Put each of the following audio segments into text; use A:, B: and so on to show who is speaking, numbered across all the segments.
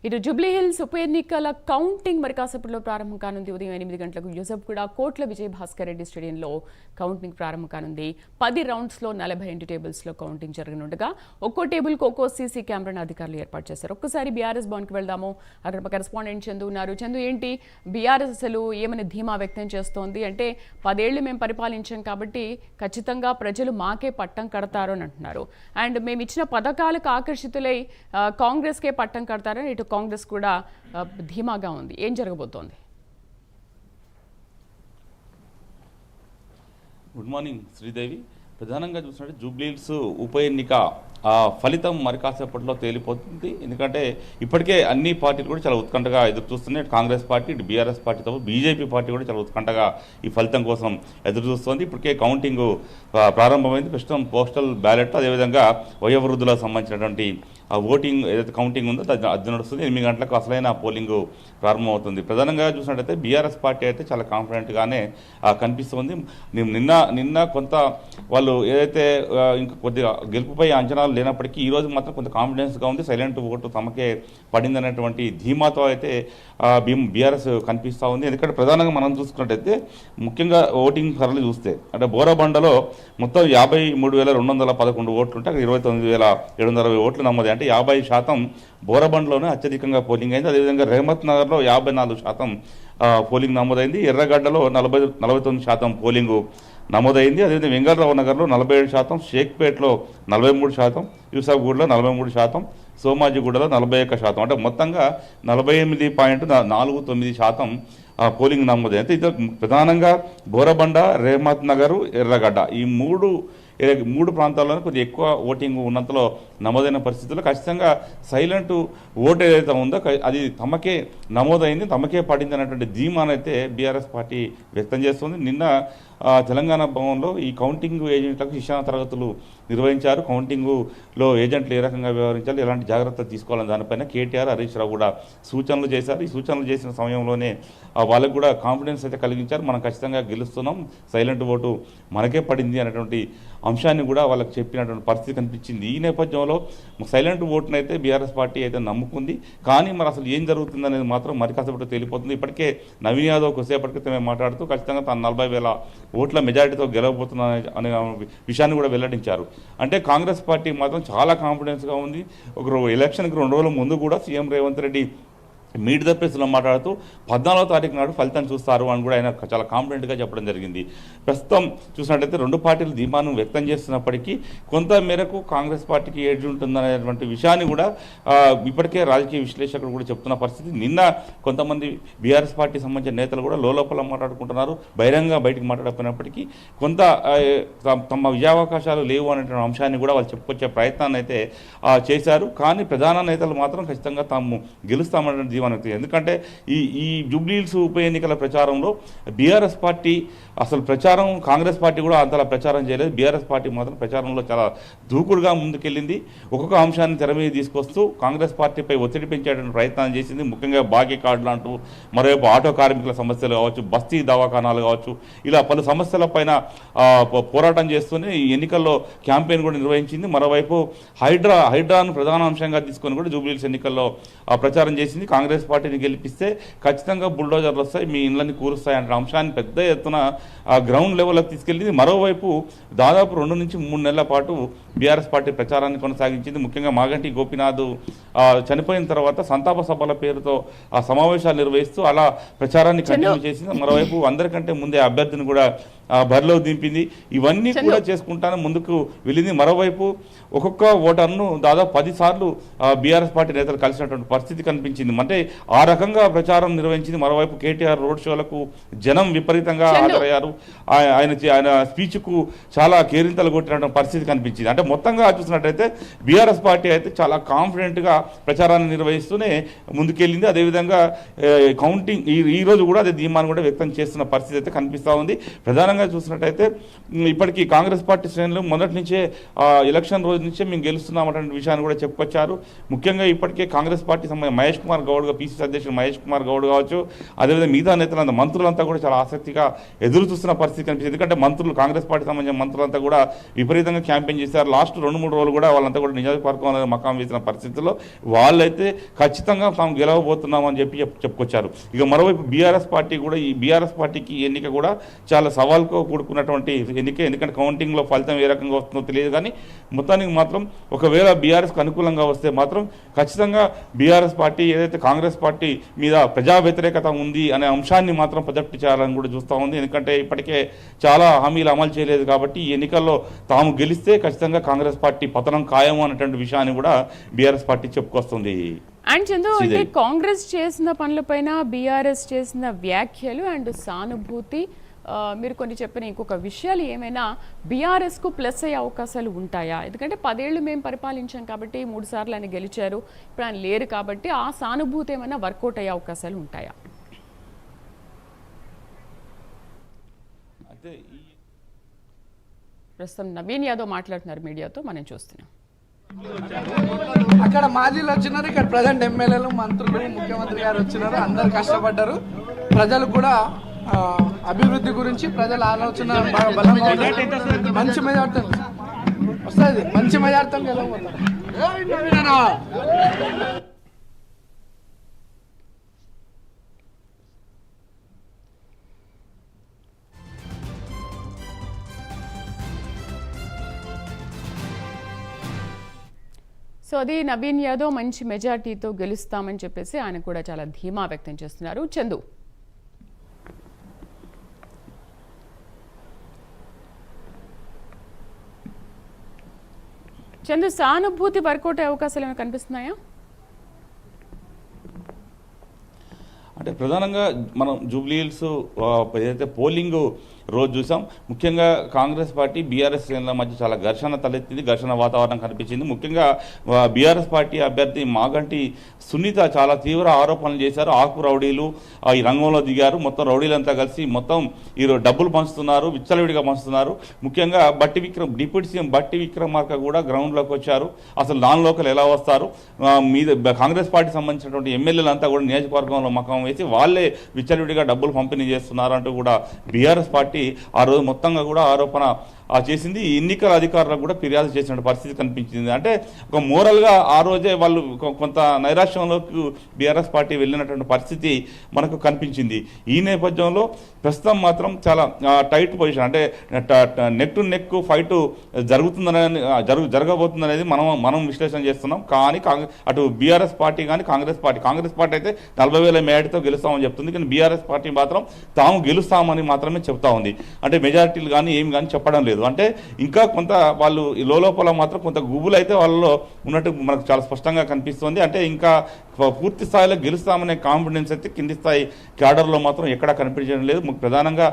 A: ఇటు జూబ్లీహిల్స్ ఉప ఎన్నికల కౌంటింగ్ మరి కాసేపట్లో ప్రారంభం కానుంది. ఉదయం 8 గంటలకు యూసఫ్గూడ కోట్ల విజయభాస్కర్ రెడ్డి స్టేడియంలో కౌంటింగ్ ప్రారంభం కానుంది. 10 రౌండ్స్లో 42 టేబుల్స్లో కౌంటింగ్ జరగనుండగా ఒక్కో టేబుల్కి ఒక్కో సీసీ కెమెరాను అధికారులు ఏర్పాటు చేశారు. ఒక్కసారి బీఆర్ఎస్ భవన్కి వెళ్దాము. అక్కడ కరెస్పాండెంట్ చందు ఉన్నారు. చందు, ఏంటి బీఆర్ఎస్ అసలు ఏమని ధీమా వ్యక్తం చేస్తోంది? అంటే 10 ఏళ్లు మేము పరిపాలించాం కాబట్టి ఖచ్చితంగా ప్రజలు మాకే పట్టం కడతారు అని అంటున్నారు. అండ్ మేము ఇచ్చిన పథకాలకు ఆకర్షితులై కాంగ్రెస్కే పట్టం కడతారని ఇటు కాంగ్రెస్ కూడా ధీమాగా ఉంది. ఏం జరగబోతోంది?
B: Good morning Sridevi. ప్రధానంగా చూసినట్టు జూబ్లీహిల్స్ ఉప ఎన్నిక ఫలితం మరి కాసేపట్లో తేలిపోతుంది. ఎందుకంటే ఇప్పటికే అన్ని పార్టీలు కూడా చాలా ఉత్కంఠగా ఎదురు చూస్తున్నాయి. కాంగ్రెస్ పార్టీ, ఇటు బీఆర్ఎస్ పార్టీతో బీజేపీ పార్టీ కూడా చాలా ఉత్కంఠగా ఈ ఫలితం కోసం ఎదురు చూస్తుంది. ఇప్పటికే కౌంటింగ్ ప్రారంభమైంది. ప్రస్తుతం పోస్టల్ బ్యాలెట్, అదేవిధంగా వయోవృద్ధులకు సంబంధించినటువంటి ఓటింగ్ ఏదైతే కౌంటింగ్ ఉందో అది నడుస్తుంది. 8 గంటలకు అసలైన పోలింగ్ ప్రారంభమవుతుంది. ప్రధానంగా చూసినట్టయితే బీఆర్ఎస్ పార్టీ అయితే చాలా కాన్ఫిడెంట్గానే కనిపిస్తుంది. నిన్న కొంత వాళ్ళు ఏదైతే ఇంకా కొద్దిగా గెలుపుపై అంచనాలు లేనప్పటికీ ఈరోజు మాత్రం కొంత కాన్ఫిడెన్స్గా ఉంది. సైలెంట్ ఓటు తమకే పడిందనేటువంటి ధీమాతో అయితే బీఆర్ఎస్ కనిపిస్తూ ఉంది. ఎందుకంటే ప్రధానంగా మనం చూసుకున్నట్టయితే ముఖ్యంగా ఓటింగ్ సరళి చూస్తే అంటే బోరబండలో మొత్తం 53,211 ఓట్లు ఉంటే అక్కడ 29,720 ఓట్లు నమోదు. అంటే 50% బోరబండ్లోనే అత్యధికంగా పోలింగ్ అయింది. అదేవిధంగా రెహమత్ నగర్లో 54% పోలింగ్ నమోదైంది. ఎర్రగడ్డలో 49% పోలింగ్ నమోదైంది. అదేవిధంగా వెంగళరావు నగర్లో 47%, షేక్పేట్లో 43%, యూసఫ్గూడలో 43%, సోమాజిగూడలో 41%. అంటే మొత్తంగా 48.49% పోలింగ్ నమోదైంది. ఇది ప్రధానంగా బోరబండ, రెహమత్ నగర్, ఎర్రగడ్డ ఈ మూడు ప్రాంతాల్లోనే కొద్దిగా ఎక్కువ ఓటింగ్ ఉన్నంతలో నమోదైన పరిస్థితుల్లో ఖచ్చితంగా సైలెంట్ ఓటు ఏదైతే ఉందో అది తమకే నమోదైంది, తమకే పడింది అనేటువంటి ధీమానైతే బీఆర్ఎస్ పార్టీ వ్యక్తం చేస్తుంది. నిన్న తెలంగాణ భవన్లో ఈ కౌంటింగ్ ఏజెంట్లకు శిక్షణ తరగతులు నిర్వహించారు. కౌంటింగ్లో ఏజెంట్లు ఏ రకంగా వ్యవహరించాలి, ఎలాంటి జాగ్రత్తలు తీసుకోవాలని దానిపైన కేటీఆర్, హరీష్ రావు కూడా సూచనలు చేశారు. ఈ సూచనలు చేసిన సమయంలోనే వాళ్ళకు కూడా కాన్ఫిడెన్స్ అయితే కలిగించారు. మనం ఖచ్చితంగా గెలుస్తున్నాం, సైలెంట్ ఓటు మనకే పడింది అనేటువంటి అంశాన్ని కూడా వాళ్ళకి చెప్పినటువంటి పరిస్థితి కనిపించింది. ఈ నేపథ్యంలో సైలెంట్ ఓటును అయితే బీఆర్ఎస్ పార్టీ అయితే నమ్ముకుంది. కానీ మరి అసలు ఏం జరుగుతుంది అనేది మాత్రం మరి కాసేపట్లో తేలిపోతుంది. ఇప్పటికే నవీన్ యాదవ్ కొద్దిసేపటి క్రితమే మాట్లాడుతూ ఖచ్చితంగా తను 40,000 ఓట్ల మెజారిటీతో గెలవబోతున్నా అనే విషయాన్ని కూడా వెల్లడించారు. అంటే కాంగ్రెస్ పార్టీ మాత్రం చాలా కాన్ఫిడెన్స్గా ఉంది. ఒక ఎలక్షన్కి 2 రోజుల ముందు కూడా CM Revanth Reddy meet the ప్రెస్లో మాట్లాడుతూ 14వ తారీఖు నాడు ఫలితం చూస్తారు అని కూడా ఆయన చాలా కాన్ఫిడెంట్గా చెప్పడం జరిగింది. ప్రస్తుతం చూసినట్టయితే రెండు పార్టీలు ధీమాను వ్యక్తం చేస్తున్నప్పటికీ కొంత మేరకు కాంగ్రెస్ పార్టీకి ఏడ్జ్ ఉంటుందనేటువంటి విషయాన్ని కూడా ఇప్పటికే రాజకీయ విశ్లేషకులు కూడా చెప్తున్న పరిస్థితి. నిన్న కొంతమంది బీఆర్ఎస్ పార్టీ సంబంధించిన నేతలు కూడా లోపల మాట్లాడుకుంటున్నారు. బహిరంగ బయటికి మాట్లాడకపోయినప్పటికీ కొంత తమ విజయావకాశాలు లేవు అనేటువంటి అంశాన్ని కూడా వాళ్ళు చెప్పుకొచ్చే ప్రయత్నాన్ని అయితే చేశారు. కానీ ప్రధాన నేతలు మాత్రం ఖచ్చితంగా తాము గెలుస్తామనే ఎందుకంటే ఈ జూబ్లీహిల్స్ ఉప ఎన్నికల ప్రచారంలో బీఆర్ఎస్ పార్టీ అసలు ప్రచారం కాంగ్రెస్ పార్టీ కూడా అంతలా ప్రచారం చేయలేదు. బీఆర్ఎస్ పార్టీ మాత్రం ప్రచారంలో చాలా దూకుడుగా ముందుకెళ్ళింది. ఒక్కొక్క అంశాన్ని తెర మీద తీసుకొస్తూ కాంగ్రెస్ పార్టీపై ఒత్తిడి పెంచేటువంటి ప్రయత్నం చేసింది. ముఖ్యంగా బాకీ కార్డులు అంటూ, మరోవైపు ఆటో కార్మికుల సమస్యలు కావచ్చు, బస్తీ దవాఖానాలు కావచ్చు, ఇలా పలు సమస్యల పైన పోరాటం చేస్తూనే ఈ ఎన్నికల్లో క్యాంపెయిన్ కూడా నిర్వహించింది. మరోవైపు హైడ్రాను ప్రధాన అంశంగా తీసుకొని కూడా జూబ్లీహిల్స్ ఎన్నికల్లో ప్రచారం చేసింది. కాంగ్రెస్ పార్టీని గెలిపిస్తే ఖచ్చితంగా బుల్డోజర్లు వస్తాయి, మీ ఇళ్ళని కూరుస్తాయి అనే అంశాన్ని పెద్ద ఎత్తున గ్రౌండ్ లెవెల్లోకి తీసుకెళ్ళింది. మరోవైపు దాదాపు 2 నుంచి 3 నెలల పాటు బీఆర్ఎస్ పార్టీ ప్రచారాన్ని కొనసాగించింది. ముఖ్యంగా మాగంటి గోపీనాథ్ చనిపోయిన తర్వాత సంతాప సభల పేరుతో ఆ సమావేశాలు నిర్వహిస్తూ అలా ప్రచారాన్ని కంటిన్యూ చేసింది. మరోవైపు అందరికంటే ముందే అభ్యర్థిని కూడా బరిలో దింపింది. ఇవన్నీ కూడా చేసుకుంటానే ముందుకు వెళ్ళింది. మరోవైపు ఒక్కొక్క ఓటర్ను దాదాపు 10 సార్లు బీఆర్ఎస్ పార్టీ నేతలు కలిసినటువంటి పరిస్థితి కనిపించింది. అంటే ఆ రకంగా ప్రచారం నిర్వహించింది. మరోవైపు కేటీఆర్ రోడ్ షోలకు జనం విపరీతంగా హాజరయ్యారు. ఆయన స్పీచ్కు చాలా కేరింతలు కొట్టినటువంటి పరిస్థితి కనిపించింది. అంటే మొత్తంగా చూసినట్టయితే బీఆర్ఎస్ పార్టీ అయితే చాలా కాన్ఫిడెంట్గా ప్రచారాన్ని నిర్వహిస్తూనే ముందుకెళ్ళింది. అదేవిధంగా కౌంటింగ్ ఈ రోజు కూడా అదే ధీమాన్ని కూడా వ్యక్తం చేస్తున్న పరిస్థితి అయితే కనిపిస్తూ ఉంది. ప్రధానంగా చూసినట్టయితే ఇప్పటికీ కాంగ్రెస్ పార్టీ శ్రేణులు మొదటి నుంచే ఎలక్షన్ రోజు నుంచే మేము గెలుస్తున్నామనే విషయాన్ని కూడా చెప్పుకొచ్చారు. ముఖ్యంగా ఇప్పటికే కాంగ్రెస్ పార్టీ సంబంధించిన మహేష్ కుమార్ గౌడ్ అదేవిధంగా పిసిసి అధ్యక్షుడు మహేష్ కుమార్ గౌడ్ కావచ్చు, అదేవిధంగా మిగతా నేతలంతా మంత్రులంతా కూడా చాలా ఆసక్తిగా ఎదురు చూస్తున్న పరిస్థితి కనిపిస్తుంది. ఎందుకంటే మంత్రులు, కాంగ్రెస్ పార్టీ సంబంధించిన మంత్రులంతా కూడా విపరీతంగా క్యాంపెయిన్ చేశారు. లాస్ట్ 2-3 రోజులు కూడా వాళ్ళంతా కూడా నియోజకవర్గంలో మకాం వేసిన పరిస్థితుల్లో వాళ్ళైతే ఖచ్చితంగా తాము గెలవబోతున్నామని చెప్పుకొచ్చారు. ఇక మరోవైపు బీఆర్ఎస్ పార్టీ కూడా, ఈ బీఆర్ఎస్ పార్టీకి ఎన్నిక కూడా చాలా సవాల్తో కూడుకున్నటువంటి ఎన్నిక. ఎందుకంటే కౌంటింగ్లో ఫలితం ఏ రకంగా వస్తుందో తెలియదు, కానీ మొత్తానికి మాత్రం ఒకవేళ బీఆర్ఎస్కి అనుకూలంగా వస్తే మాత్రం ఖచ్చితంగా బీఆర్ఎస్ పార్టీ ఏదైతే కాంగ్రెస్ పార్టీ మీద ప్రజా వ్యతిరేకత ఉంది అనే అంశాన్ని మాత్రం ప్రొజెక్ట్ చేయాలని కూడా చూస్తూ ఉంది. ఎందుకంటే ఇప్పటికే చాలా హామీలు అమలు చేయలేదు కాబట్టి ఈ ఎన్నికల్లో తాము గెలిస్తే ఖచ్చితంగా కాంగ్రెస్ పార్టీ పతనం ఖాయం అనేటువంటి విషయాన్ని కూడా బీఆర్ఎస్ పార్టీ చెప్పుకొస్తుంది.
A: అండ్ చందు, అంటే కాంగ్రెస్ చేసిన పనులపైన బీఆర్ఎస్ చేసిన వ్యాఖ్యలు అండ్ సానుభూతి, మీరు కొన్ని చెప్పిన ఇంకొక విషయాలు ఏమైనా బీఆర్ఎస్కు ప్లస్ అయ్యే అవకాశాలు ఉంటాయా? ఎందుకంటే 10 ఏళ్ళు మేము పరిపాలించాం కాబట్టి 3 సార్లు ఆయన గెలిచారు, ఇప్పుడు ఆయన లేరు కాబట్టి ఆ సానుభూతి ఏమైనా వర్కౌట్ అయ్యే అవకాశాలు ఉంటాయా? ప్రస్తుతం నవీన్ యాదవ్ మాట్లాడుతున్నారు మీడియాతో, మనం చూస్తున్నాం.
C: అక్కడ మాజీలు వచ్చినారు, ఇక్కడ ప్రజెంట్ ఎమ్మెల్యేలు, మంత్రులు, ముఖ్యమంత్రి గారు వచ్చినారు. అందరు కష్టపడ్డారు. ప్రజలు కూడా అభివృద్ధి గురించి ప్రజల ఆలోచన బాగా బలంగా ఉంది. మంచి మెజార్టీ వస్తుంది, మంచి మెజార్టీ గెలవబోతారు.
A: సో అది నవీన్ యాదవ్ మంచి మెజార్టీతో గెలుస్తామని చెప్పేసి ఆయన కూడా చాలా ధీమా వ్యక్తం చేస్తున్నారు. చందు, సానుభూతి వర్కౌట్ అయ్యే అవకాశాలు ఏమైనా కనిపిస్తున్నాయా?
B: అంటే ప్రధానంగా మనం జూబ్లీ హిల్స్ ఏదైతే పోలింగ్ రోజు చూసాం, ముఖ్యంగా కాంగ్రెస్ పార్టీ బీఆర్ఎస్ శ్రేణుల మధ్య చాలా ఘర్షణ తలెత్తింది, ఘర్షణ వాతావరణం కనిపించింది. ముఖ్యంగా బీఆర్ఎస్ పార్టీ అభ్యర్థి మాగంటి సునీత చాలా తీవ్ర ఆరోపణలు చేశారు. ఆకు రౌడీలు ఈ రంగంలో దిగారు, మొత్తం రౌడీలంతా కలిసి మొత్తం ఈరోజు డబ్బులు పంచుతున్నారు, విచ్చలవిడిగా పంచుతున్నారు. ముఖ్యంగా డిప్యూటీ సీఎం బట్టి విక్రమార్క కూడా గ్రౌండ్లోకి వచ్చారు. అసలు నాన్ లోకల్ ఎలా వస్తారు, మీద కాంగ్రెస్ పార్టీ సంబంధించినటువంటి ఎమ్మెల్యేలంతా కూడా నియోజకవర్గంలో మకం వేసి వాళ్ళే విచ్చలవిడిగా డబ్బులు పంపిణీ చేస్తున్నారు అంటూ కూడా బీఆర్ఎస్ పార్టీ ఆ రోజు మొత్తంగా కూడా ఆరోపణ చేసింది. ఎన్నికల అధికారులకు కూడా ఫిర్యాదు చేసిన పరిస్థితి కనిపించింది. అంటే ఒక మోరల్గా ఆ రోజే వాళ్ళు కొంత నైరాశ్యంలోకి బీఆర్ఎస్ పార్టీ వెళ్ళినటువంటి పరిస్థితి మనకు కనిపించింది. ఈ నేపథ్యంలో ప్రస్తుతం మాత్రం చాలా టైట్ పొజిషన్, అంటే నెక్ టు నెక్ ఫైట్ జరగబోతుందనేది మనం విశ్లేషణ చేస్తున్నాం. కానీ అటు బీఆర్ఎస్ పార్టీ కానీ కాంగ్రెస్ పార్టీ అయితే 40,000 మేడతో గెలుస్తామని చెప్తుంది, కానీ బీఆర్ఎస్ పార్టీ మాత్రం తాము గెలుస్తామని మాత్రమే చెప్తా ఉంది. అంటే మెజారిటీలు కానీ ఏమి కానీ చెప్పడం లేదు. అంటే ఇంకా కొంత వాళ్ళు లోపల మాత్రం కొంత గుబులు అయితే వాళ్ళలో ఉన్నట్టు మనకు చాలా స్పష్టంగా కనిపిస్తుంది. అంటే ఇంకా పూర్తి స్థాయిలో గెలుస్తామనే కాన్ఫిడెన్స్ అయితే కింది స్థాయి క్యాడర్లో మాత్రం ఎక్కడా కనిపించడం లేదు. ప్రధానంగా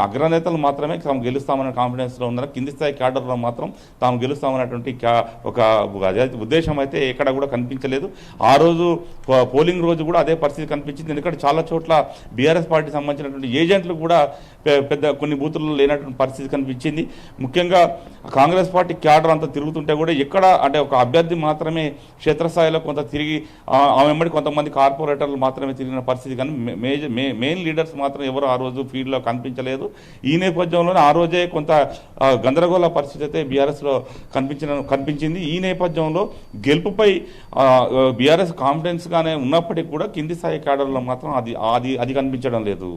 B: అగ్రనేతలు మాత్రమే తాము గెలుస్తామనే కాన్ఫిడెన్స్లో ఉన్నారు. కింది స్థాయి క్యాడర్లో మాత్రం తాము గెలుస్తామనేటువంటి ఒక ఉద్దేశం అయితే ఎక్కడ కూడా కనిపించలేదు. ఆ రోజు పోలింగ్ రోజు కూడా అదే పరిస్థితి కనిపించింది. ఎందుకంటే చాలా చోట్ల బీఆర్ఎస్ పార్టీ సంబంధించినటువంటి ఏజెంట్లు కూడా పెద్ద కొన్ని బూతుల్లో లేనటువంటి పరిస్థితి కనిపించింది. ముఖ్యంగా కాంగ్రెస్ పార్టీ క్యాడర్ అంతా తిరుగుతుంటే కూడా ఎక్కడ అంటే ఒక అభ్యర్థి మాత్రమే క్షేత్రస్థాయిలో కొంత తిరిగి ఆ వెంబడి కొంతమంది కార్పొరేటర్లు మాత్రమే తిరిగిన పరిస్థితి, కానీ మెయిన్ లీడర్స్ మాత్రం ఎవరు ఆ రోజు ఫీల్డ్లో కనిపించలేదు. ఈ నేపథ్యంలోనే ఆ రోజే కొంత గందరగోళ పరిస్థితి అయితే బీఆర్ఎస్లో కనిపించింది. ఈ నేపథ్యంలో గెలుపుపై బీఆర్ఎస్ కాన్ఫిడెన్స్గానే ఉన్నప్పటికీ కూడా కింది స్థాయి క్యాడర్లో మాత్రం అది కనిపించడం లేదు.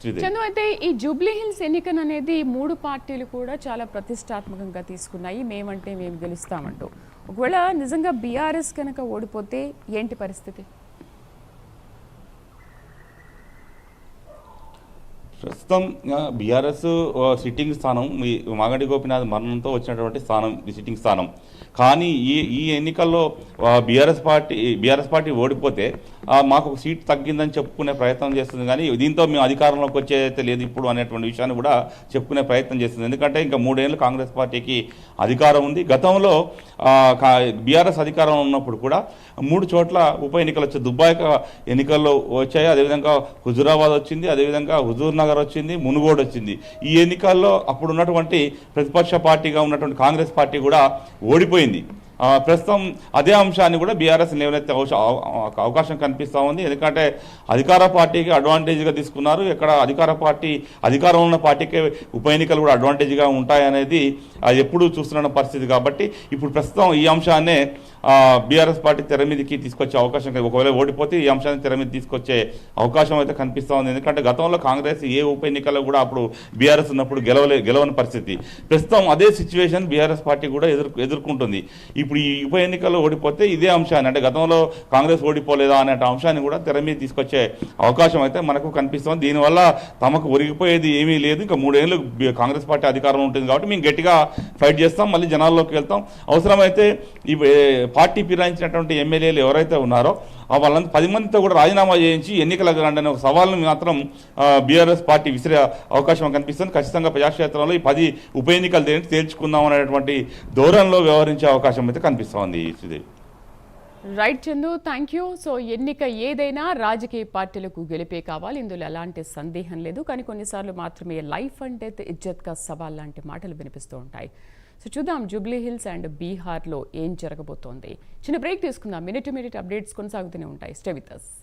A: చందు, అయితే ఈ జూబ్లీ హిల్స్ ఎన్నికను అనేది 3 పార్టీలు కూడా చాలా ప్రతిష్టాత్మకంగా తీసుకున్నాయి. మేమంటే మేము గెలుస్తామంటూ. ఒకవేళ నిజంగా బీఆర్ఎస్ కనుక ఓడిపోతే ఏంటి పరిస్థితి?
B: ప్రస్తుతం బీఆర్ఎస్ సిట్టింగ్ స్థానం మాగంటి గోపీనాథ్ మరణంతో వచ్చినటువంటి స్థానం సిట్టింగ్ స్థానం. కానీ ఈ ఎన్నికల్లో బీఆర్ఎస్ పార్టీ ఓడిపోతే మాకు ఒక సీట్ తగ్గిందని చెప్పుకునే ప్రయత్నం చేస్తుంది, కానీ దీంతో మేము అధికారంలోకి వచ్చేదైతే లేదు ఇప్పుడు అనేటువంటి విషయాన్ని కూడా చెప్పుకునే ప్రయత్నం చేస్తుంది. ఎందుకంటే ఇంకా 3 ఏళ్ళు కాంగ్రెస్ పార్టీకి అధికారం ఉంది. గతంలో బీఆర్ఎస్ అధికారం ఉన్నప్పుడు కూడా 3 చోట్ల ఉప ఎన్నికలు వచ్చాయి. దుబ్బాక ఎన్నికల్లో వచ్చాయి, అదేవిధంగా హుజూరాబాద్ వచ్చింది, అదేవిధంగా హుజూర్ నగర్ వచ్చింది, మునుగోడు వచ్చింది. ఈ ఎన్నికల్లో అప్పుడు ఉన్నటువంటి ప్రతిపక్ష పార్టీగా ఉన్నటువంటి కాంగ్రెస్ పార్టీ కూడా ఓడిపోయింది. ప్రస్తుతం అదే అంశాన్ని కూడా బీఆర్ఎస్ లేవనెత్తే అవకాశం కనిపిస్తూ ఉంది. ఎందుకంటే అధికార పార్టీకి అడ్వాంటేజ్గా తీసుకున్నారు. ఎక్కడ అధికారంలో ఉన్న పార్టీకి ఉప ఎన్నికలు కూడా అడ్వాంటేజ్గా ఉంటాయనేది ఎప్పుడూ చూస్తున్న పరిస్థితి. కాబట్టి ఇప్పుడు ప్రస్తుతం ఈ అంశాన్నే బీఆర్ఎస్ పార్టీ తెర మీదకి తీసుకొచ్చే అవకాశం, ఒకవేళ ఓడిపోతే ఈ అంశాన్ని తెర మీద తీసుకొచ్చే అవకాశం అయితే కనిపిస్తూ ఉంది. ఎందుకంటే గతంలో కాంగ్రెస్ ఏ ఉప ఎన్నికల్లో కూడా అప్పుడు బీఆర్ఎస్ ఉన్నప్పుడు గెలవని పరిస్థితి. ప్రస్తుతం అదే సిచ్యువేషన్ బీఆర్ఎస్ పార్టీ కూడా ఎదుర్కొంటుంది. ఇప్పుడు ఈ ఉప ఎన్నికల్లో ఓడిపోతే ఇదే అంశాన్ని, అంటే గతంలో కాంగ్రెస్ ఓడిపోలేదా అనే అంశాన్ని కూడా తెర మీద తీసుకొచ్చే అవకాశం అయితే మనకు కనిపిస్తుంది. దీనివల్ల తమకు ఒరిగిపోయేది ఏమీ లేదు. ఇంకా 3 ఏళ్ళు కాంగ్రెస్ పార్టీ అధికారంలో ఉంటుంది కాబట్టి మేము గట్టిగా ఫైట్ చేస్తాం, మళ్ళీ జనాల్లోకి వెళ్తాం. అవసరమైతే ఈ పార్టీ ఫిరాయించినటువంటి ఎమ్మెల్యేలు ఎవరైతే ఉన్నారో వాళ్ళంతా 10 మందితో కూడా రాజీనామా చేయించి ఎన్నికలకు రండి అనే ఒక సవాల్ను మాత్రం బీఆర్ఎస్ పార్టీ విసిరే అవకాశం కనిపిస్తుంది. ఖచ్చితంగా ప్రజాక్షేత్రంలో ఈ 10 ఉప ఎన్నికలు తేల్చుకుందాం అనేటువంటి ధోరణిలో వ్యవహరించే అవకాశం అయితే కనిపిస్తోంది. Sridevi.
A: Right Chandu, thank you. So ఎన్నిక ఏదైనా రాజకీయ పార్టీలకు గెలిపే కావాలి, ఇందులో ఎలాంటి సందేహం లేదు. కానీ కొన్నిసార్లు మాత్రమే లైఫ్ అండ్ డెత్, ఇజ్జత్ కా సవాల్ లాంటి మాటలు వినిపిస్తూ ఉంటాయి. సో చూద్దాం జూబ్లీ హిల్స్ అండ్ బీహార్లో ఏం జరగబోతోంది. చిన్న బ్రేక్ తీసుకుందాం. మినిట్ టు మినిట్ అప్డేట్స్ కొనసాగుతూనే ఉంటాయి. Stay with us.